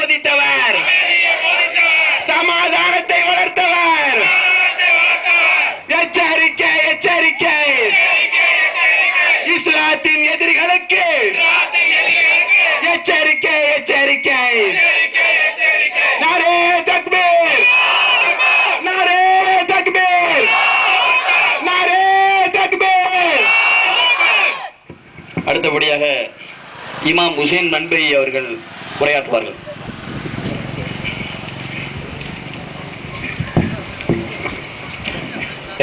போதித்தவர், சமாதானத்தை வளர்த்தவர். எச்சரிக்கை எச்சரிக்கை, இஸ்லாத்தின் எதிரிகளுக்கு எச்சரிக்கை எச்சரிக்கை. நாரே தக்பீர், நாரே தக்பீர், நாரே தக்பீர். அடுத்தபடியாக இமாம் ஹுசைன் நன்பை அவர்கள் உரையாற்றுவார்கள்.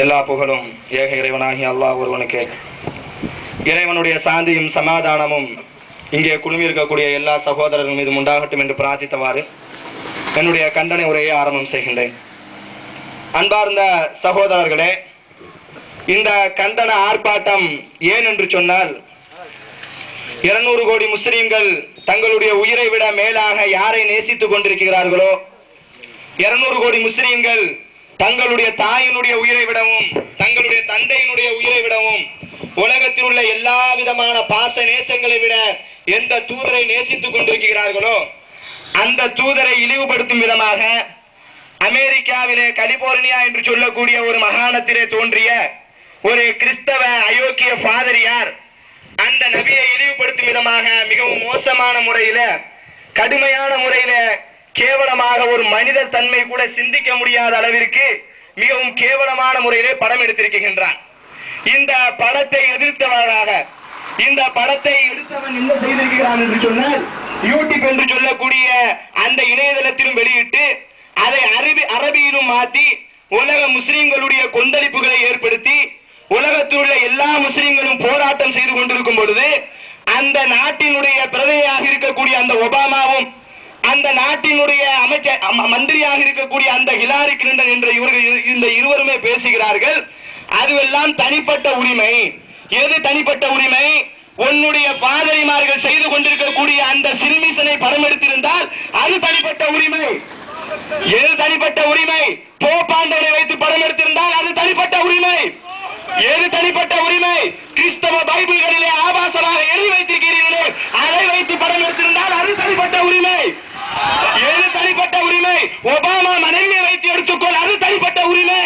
எல்லா புகழும் ஏக இறைவனாகி அல்லாஹ் ஒருவனுக்கு. இறைவனுடைய சாந்தியும் சமாதானமும் இங்கே குழுமி இருக்கக்கூடிய எல்லா சகோதரர்கள் மீது உண்டாகட்டும் என்று பிரார்த்தித்தவாறு என்னுடைய கண்டனை உரையை ஆரம்பம் செய்கின்றேன். அன்பார்ந்த சகோதரர்களே, இந்த கண்டன ஆர்ப்பாட்டம் ஏன் என்று சொன்னால், 200 கோடி முஸ்லிம்கள் தங்களுடைய உயிரை விட மேலாக யாரை நேசித்துக் கொண்டிருக்கிறார்களோ, 200 கோடி முஸ்லிம்கள் தங்களுடைய தாயினுடைய உயிரை விடவும் தங்களுடைய தந்தையினுடைய உயிரை விடவும் உலகத்தில் உள்ள எல்லா விதமான பாச நேசங்களை விட எந்த தூதரை நேசித்துக் கொண்டிருக்கிறார்களோ அந்த தூதரை இழிவுபடுத்தும் விதமாக அமெரிக்காவிலே கலிபோர்னியா என்று சொல்லக்கூடிய ஒரு மாகாணத்திலே தோன்றிய ஒரு கிறிஸ்தவ அயோக்கிய பாதிரியார் அந்த நபியை இழிவுபடுத்தும் விதமாக மிகவும் மோசமான முறையில, கடுமையான முறையில, கேவலமாக ஒரு மனித தன்மை கூட சிந்திக்க முடியாத அளவிற்கு மிகவும் கேவலமான முறையிலே படம் எடுத்திருக்கின்றான். இந்த படத்தை எதிர்த்தவராக, இந்த படத்தை எடுத்தவன் என்ன செய்திருக்கிறான் என்று சொன்னால், யூடியூப் என்று சொல்லக்கூடிய அந்த இணையதளத்திலும் வெளியிட்டு அதை அரபியிலும் மாற்றி உலக முஸ்லிம்களுடைய கொந்தளிப்புகளை ஏற்படுத்தி உலகத்தில் உள்ள எல்லா முஸ்லிம்களும் போராட்டம் செய்து கொண்டிருக்கும் பொழுது அந்த நாட்டினுடைய பிரதமராக இருக்கக்கூடிய அந்த ஒபாமாவும் அந்த நாட்டினுடைய அமைச்சர் மந்திரியாக இருக்கக்கூடிய அந்த ஹிலாரி கிளின்டன் என்ற இந்த இருவருமே பேசுகிறார்கள். அதுவெல்லாம் தனிப்பட்ட உரிமை. எது தனிப்பட்ட உரிமை? உன்னுடைய பாதிரிமார்கள் செய்து கொண்டிருக்கக்கூடிய அந்த சிறுமிசனை படம் எடுத்திருந்தால் அது தனிப்பட்ட உரிமை. எது தனிப்பட்ட உரிமை? போப்பாண்டவரை வைத்து படம் எடுத்திருந்தால் அது தனிப்பட்ட உரிமை. எது தனிப்பட்ட உரிமை? கிறிஸ்தவ பைபிள்களிலே ஆபாசமாக எழுதி வைத்திருக்கிறீர்களே அதை வைத்து படம் எடுத்திருந்தால் அது தனிப்பட்ட உரிமை. எது தனிப்பட்ட உரிமை? ஒபாமா மனைவியை வைத்து எடுத்துக்கொள், அது தனிப்பட்ட உரிமை.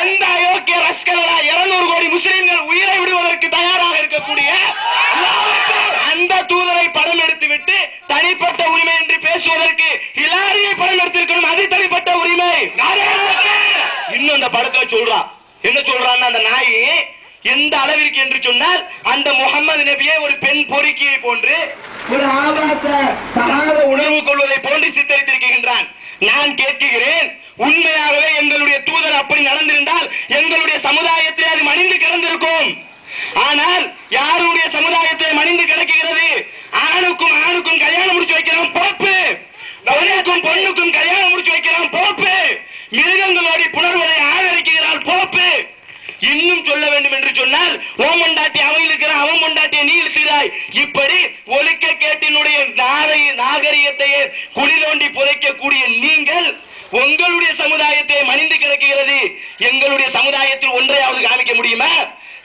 எந்த அயோக்கிய ரஸ்கலா 200 கோடி முஸ்லிம்கள் உயிரை விடுவதற்கு தயாராக இருக்கக்கூடிய அந்த தூதரை படம் எடுத்துவிட்டு தனிப்பட்ட உரிமை என்று பேசுவதற்கு ஹிலாரியை படம் எடுத்திருக்கணும், அது தனிப்பட்ட உரிமை. இன்னும் அந்த படத்துல சொல்றான், என்ன சொல்றான் அந்த நாய், எந்த அளவிற்கு என்று சொன்னால் அந்த முகமது நபியை ஒரு பெண் பொறுக்கியை போன்று ஒரு ஆபாச தகாத உணர்வு கொள்வதை போன்று சித்தரித்திருக்கின்றான். நான் கேட்கிறேன், உண்மையாகவே எங்களுடைய தூதர் அப்படி நடந்திருந்தால் எங்களுடைய சமுதாயத்தில் அது மணிந்து கிடந்திருக்கும். ஆனால் யாருடைய சமுதாயத்தில் மணிந்து கிடக்கிறது? ஆணுக்கும் ஆணுக்கும் கல்யாணம் முடிச்சு வைக்கலாம் போப்பு, பொண்ணுக்கும் பொண்ணுக்கும் கல்யாணம் முடிச்சு வைக்கலாம் போப்பு, மிருகங்களோடு புணர்வதை ஆதரிக்கிறாள் போப்பு. இன்னும் சொல்ல வேண்டும் என்று சொன்னால், ஓமண்டாட்டி அவன் இருக்கிறான், அவன் மொண்டாட்டியை நீ இருக்கிறாய். இப்படி ஒழுக்க கேட்டினுடைய நாகரிகத்தையே குழி தோண்டி புதைக்கக்கூடிய நீங்கள் உங்களுடைய சமுதாயத்தை மணிந்து கிடக்கிறது. எங்களுடைய சமுதாயத்தில் ஒன்றையாவது காமிக்க முடியுமா?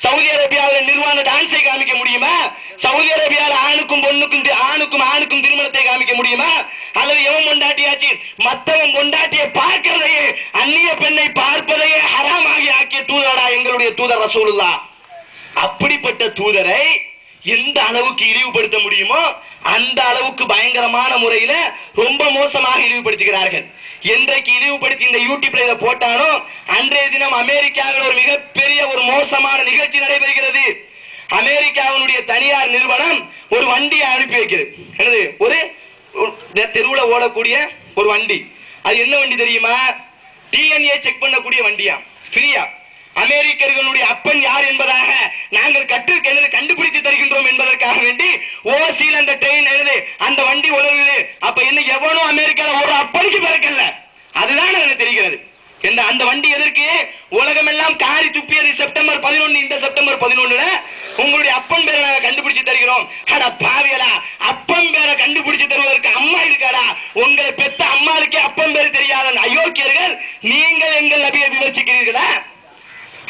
சவுதி அரேபியாவில் நிர்வாண டான்ஸை காமிக்க முடியுமா? சவுதி அரேபியாவில் ஆணுக்கும் பொண்ணுக்கும் ஆணுக்கும் திருமணத்தை காமிக்க முடியுமா? அல்லது எவன் பொண்டாட்டியாச்சு மற்றவன் பொண்டாட்டியை பார்க்கிறதையே, அந்நிய பெண்ணை பார்ப்பதையே ஹராமாகி ஆக்கிய தூதரடா எங்களுடைய தூதர் ரசூலுல்லாஹ். அப்படிப்பட்ட தூதரை எந்த அளவுக்கு இழிவுபடுத்த முடியுமோ அந்த அளவுக்கு பயங்கரமான முறையில ரொம்ப மோசமாக இழிவுபடுத்துகிறார்கள். என்றைக்கு இழிவுபடுத்தி இந்த யூடியூப்ல இதை போட்டானோ அன்றைய தினம் அமெரிக்காவில் ஒரு மிகப்பெரிய ஒரு மோசமான நிகழ்ச்சி நடைபெறுகிறது. அமெரிக்காவினுடைய தனியார் நிறுவனம் ஒரு வண்டியை அனுப்பி வைக்கிறது. என்னது? ஒரு தெருவுல ஓடக்கூடிய ஒரு வண்டி. அது என்ன வண்டி தெரியுமா? டிஎன்ஏ செக் பண்ணக்கூடிய வண்டியா, ஃப்ரீயா. அமெரிக்கர்களுடைய அப்பன் யார் என்பதாக நாங்கள் கண்டுபிடித்து தருகின்றோம் என்பதற்காக வேண்டி ஓசியில் அந்த ட்ரெயின் எழுது, அந்த வண்டி உழவுது. அப்ப என்ன எவனோ அமெரிக்கால ஒரு அப்பனுக்கு பிறக்கல, அதுதான் எனக்கு தெரிகிறது. அந்த வண்டி எதற்கு? உலகம் எல்லாம் காரி துப்பியது செப்டம்பர் 11. இந்த செப்டம்பர் 11 உங்களுடைய அப்பன் பேரை நாங்கள் கண்டுபிடிச்சு தருகிறோம். பாவியலா, அப்பன் பேரை கண்டுபிடிச்சு தருவதற்கு அம்மா இருக்காடா? உங்களை பெத்த அம்மாவுக்கே அப்பன் பேர் தெரியாத அயோக்கியர்கள் நீங்கள் எங்கள் நபியை விமர்சிக்கிறீர்களா?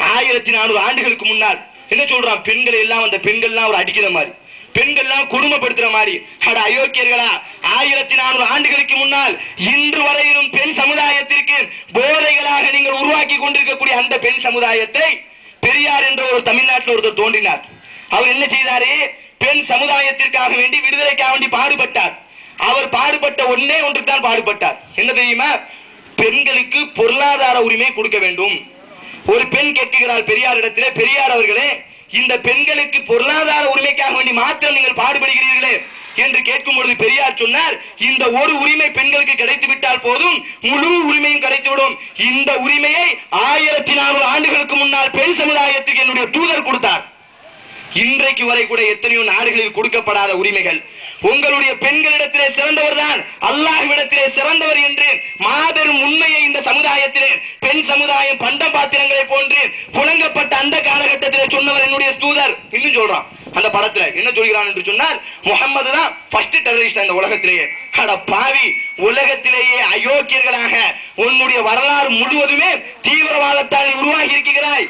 1400 ஆண்டுகளுக்கு முன்னால் என்ன சொல்றான்? பெண்களை எல்லாம் அந்த பெண்கள் எல்லாம் ஒரு அடிக்கிற மாதிரி பெண்கள்லாம் கொடுமைப்படுத்துற மாதிரி. அட அயோக்கியர்களா, 1400 ஆண்டுகளுக்கு முன்னால் இன்று வரையிலும் பெண் சமுதாயத்திற்கு போதைகளாக நீங்கள் உருவாக்கி கொண்டிருக்கக்கூடிய அந்த பெண் சமுதாயத்தை பெரியார் என்ற ஒரு தமிழ்நாட்டில் ஒருத்தர் தோன்றினார். அவர் என்ன செய்தாரு? பெண் சமுதாயத்திற்காக வேண்டி, விடுதலைக்காக வேண்டி பாடுபட்டார். அவர் பாடுபட்ட ஒன்று தான் பாடுபட்டார். என்ன தெரியுமா? பெண்களுக்கு பொருளாதார உரிமை கொடுக்க வேண்டும். ஒரு பெண் கேட்கிறார் பெரியார் இடத்திலே, பெரியார் அவர்களே, இந்த பெண்களுக்கு பொருளாதார உரிமைக்காக வேண்டி மாத்திரம் நீங்கள் பாடுபடுகிறீர்களே என்று கேட்கும் பொழுது பெரியார் சொன்னார், இந்த ஒரு உரிமை பெண்களுக்கு கிடைத்து விட்டால் போதும், முழு உரிமையும் கிடைத்துவிடும். இந்த உரிமையை 1400 ஆண்டுகளுக்கு முன்னால் பெண் சமுதாயத்துக்கு என்னுடைய தூதர் கொடுத்தார். இன்றைக்கு வரை கூட எத்தனையோ நாடுகளில் கொடுக்கப்படாத உரிமைகள். உங்களுடைய பெண்களிடத்திலே சிறந்தவர் தான் அல்லாஹ்விடத்திலே சிறந்தவர் என்று மாபெரும் உண்மையை இந்த சமுதாயத்திலே பெண் சமுதாயம் பண்ட பாத்திரங்களை போன்று புழங்கப்பட்ட அந்த காலகட்டத்திலே சொன்னவர் என்னுடைய தூதர். இன்னும் சொல்றான் அந்த படத்துல என்ன சொல்கிறான் என்று சொன்னால், முகம்மது தான் ஃபர்ஸ்ட் டெரரிஸ்ட் இந்த உலகத்திலேயே. அட பாவி, உலகத்திலேயே அயோக்கியர்களாக உன்னுடைய வரலாறு முழுவதுமே தீவிரவாதத்தால் உருவாகி இருக்கிறாய்.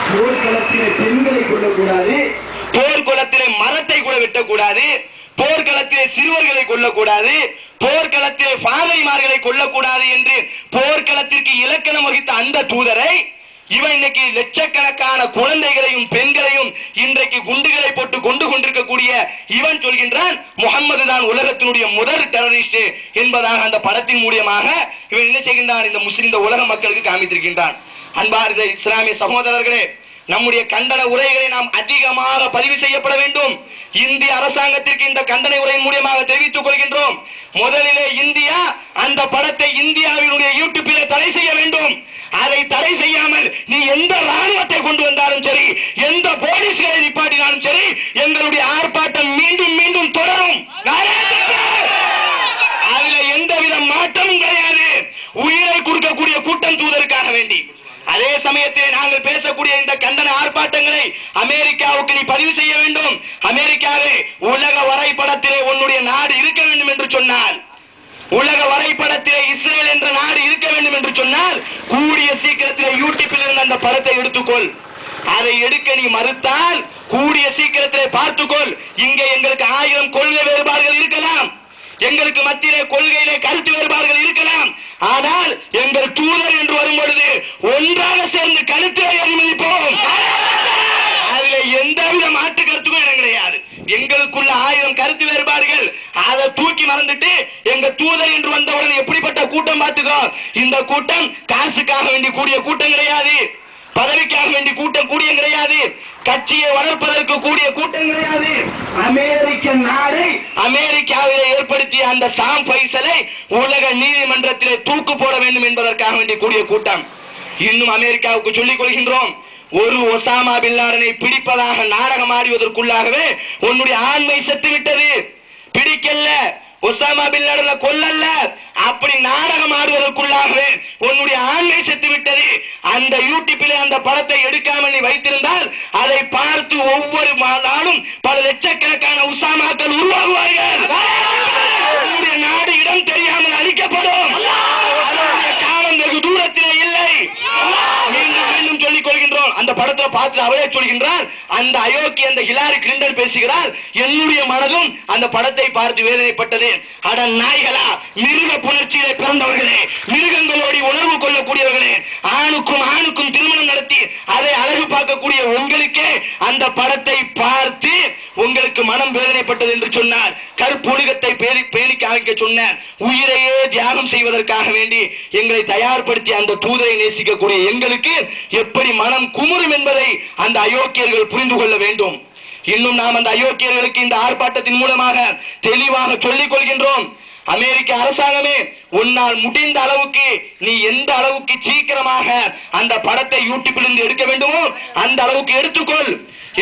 போர்க்களத்திலே பெண்களை கொல்லக்கூடாது, போர்க்களத்திலே மரத்தை கூட வெட்டக்கூடாது, போர்க்களத்திலே சிறுவர்களை கொல்லக்கூடாது, போர்க்களத்திலே பாதைமார்களை கொல்லக்கூடாது என்று போர்க்களத்திற்கு இலக்கணம் வகித்த அந்த தூதரை இவன் இன்னைக்கு லட்சக்கணக்கான குழந்தைகளையும் பெண்களையும் இன்றைக்கு குண்டுகளை போட்டு கொண்டு கொண்டிருக்கக்கூடிய இவன் சொல்கின்றான் முகம்மது தான் உலகத்தினுடைய முதல் டெரரிஸ்ட் என்பதாக அந்த படத்தின் மூலமாக இவன் என்ன செய்கின்றான்? இந்த முஸ்லிம் உலக மக்களுக்கு காமித்திருக்கின்றான். அன்பார்ந்த இஸ்லாமிய சகோதரர்களே, நம்முடைய கண்டன உரைகளை நாம் அதிகமாக பதிவு செய்யப்பட வேண்டும். இந்திய அரசாங்கத்திற்கு இந்த கண்டன உரையின் மூலமாக தெரிவித்துக் கொள்கின்றோம். முதலிலே இந்தியா அந்த படத்தை இந்தியாவினுடைய யூடியூபிலே தடை செய்ய வேண்டும். அதை தடை செய்யாமல் நீ எந்த ராணுவத்தை கொண்டு வந்தாலும் சரி, எந்த போலீஸ்களை நிப்பாட்டினாலும் சரி, எங்களுடைய ஆர்ப்பாட்டம் மீண்டும் மீண்டும் தொடரும். அதுல எந்தவித மாற்றமும் கிடையாது. உயிரை கொடுக்கக்கூடிய கூட்டம் தூதருக்காக வேண்டி. அதே சமயத்தில் நாங்கள் பேசக்கூடிய இந்த கண்டன ஆர்ப்பாட்டங்களை அமெரிக்காவுக்கு நீ பதிவு செய்ய வேண்டும். அமெரிக்காவே, உலக வரைபடத்திலே உன்னுடைய நாடு இருக்க வேண்டும் என்று சொன்னால், உலக வரைபடத்திலே இஸ்ரேல் என்ற நாடு இருக்க வேண்டும் என்று சொன்னால், கூடிய சீக்கிரத்திலே யூடியூபில் இருந்து அந்த படத்தை எடுத்துக்கொள். அதை எடுக்க நீ மறுத்தால் கூடிய சீக்கிரத்திலே பார்த்துக்கொள். இங்கே எங்களுக்கு 1000 கொள்கை வேறுபாடுகள் இருக்கலாம், எங்களுக்கு மத்தியிலே கொள்கையிலே கருத்து வேறுபாடுகள் இருக்கலாம். ஆனால் எங்கள் தூதர் என்று வரும் பொழுது ஒன்றாக சேர்ந்து கருத்தை அனுமதிப்போம். அதில் எந்தவித மாற்று கருத்துக்கும் இடம் கிடையாது. எங்களுக்குள்ள 1000 கருத்து வேறுபாடுகள், அதை தூக்கி மறந்துட்டு எங்க தூதர் என்று வந்தவுடன் எப்படிப்பட்ட கூட்டம் பார்த்துக்கோ. இந்த கூட்டம் காசுக்காக வேண்டி கூடிய கூட்டம் கிடையாது, பதவிக்காக வேண்டி கூட்டம் கூடிய கிடையாது, கட்சியை வளர்ப்பதற்கு கூடிய கூட்டம் கிடையாது. அமெரிக்க நாடு அமெரிக்காவிலே ஏற்படுத்திய அந்த சாம் பைசலை உலக நீதிமன்றத்திலே தூக்கு போட வேண்டும் என்பதற்காக வேண்டி கூடிய கூட்டம். இன்னும் அமெரிக்காவுக்கு சொல்லிக் கொள்கின்றோம், ஒரு ஒசாமா பின் லாடனை பிடிப்பதாக நாடகம் ஆடுவதற்குள்ளாகவே உன்னுடைய ஆண்மை செத்து விட்டது. பிடிக்கல, ஒசாமா பின் லாடனை கொல்லல்ல, அப்படி நாடகம் ஆடுவதற்குள்ளாகவே உன்னுடைய ஆண்மை செத்து விட்டது. அந்த யூடியூபிலே அந்த படத்தை எடுக்காமல் நீ வைத்திருந்தால் அதை பார்த்து ஒவ்வொரு நாளும் பல லட்சக்கணக்கான உசாமாக்கள் உருவாகுவார்கள். உன்னுடைய நாடு இடம் தெரியாமல் அழிக்கப்படும். காலம் வெகு தூரத்திலே இல்லை. மீண்டும் மீண்டும் சொல்லிக் கொள்கின்றோம். அந்த படத்தை பார்த்து அவரே சொல்கின்றார், அந்த அயோக்கிய அந்த ஹிலாரி கிளின்டன் பேசுகிறார், என்னுடைய மனதும் அந்த படத்தை பார்த்து வேதனைப்பட்டது. அட நாய்களா, மிருக புணர்ச்சியிலே பிறந்தவர்களே, மிருகங்களோடு உணர்வு கொள்ளக்கூடியவர்களே, ஆணுக்கும் திருமணம் நடத்தி அதை அழகு பார்க்கக்கூடிய உங்களுக்கே அந்த படத்தை பார்த்து உங்களுக்கு மனம் வேதனைப்பட்டது என்று சொன்னார். கற்பொழுகத்தை பேணி காமிக்க சொன்னார். உயிரையே தியாகம் செய்வதற்காக வேண்டி எங்களை தயார்படுத்தி அந்த தூதரை நேசிக்கக்கூடிய எங்களுக்கு எப்படி மனம் குமுறும் என்பதை அந்த அயோக்கியர்கள் புரிந்து கொள்ள வேண்டும். இன்னும் நாம் அந்த அயோக்கியர்களுக்கு இந்த ஆர்ப்பாட்டத்தின் மூலமாக தெளிவாக சொல்லிக் கொள்கின்றோம். அமெரிக்க அரசாங்கமே, உன்னால் முடிந்த அளவுக்கு நீ எந்த அளவுக்கு சீக்கிரமாக அந்த படத்தை யூடியூபில் இருந்து எடுக்க வேண்டுமோ அந்த அளவுக்கு எடுத்துக்கொள்.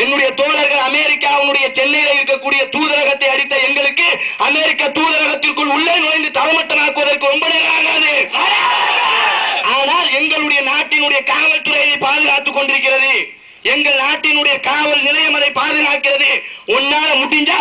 என்னுடைய தோழர்கள் அமெரிக்காவுடைய சென்னையில் இருக்கக்கூடிய தூதரகத்தை அடித்த எங்களுக்கு அமெரிக்க தூதரகத்திற்குள் உள்ளே நுழைந்து தரமட்டமாக்குவதற்கு ரொம்ப நேரம் ஆகாது. ஆனால் எங்களுடைய நாட்டினுடைய காவல்துறையை பாதுகாத்துக் கொண்டிருக்கிறது. எங்கள் நாட்டினுடைய காவல் நிலையம் அதை பாதுகாக்கிறது. உன்னால முடிஞ்சா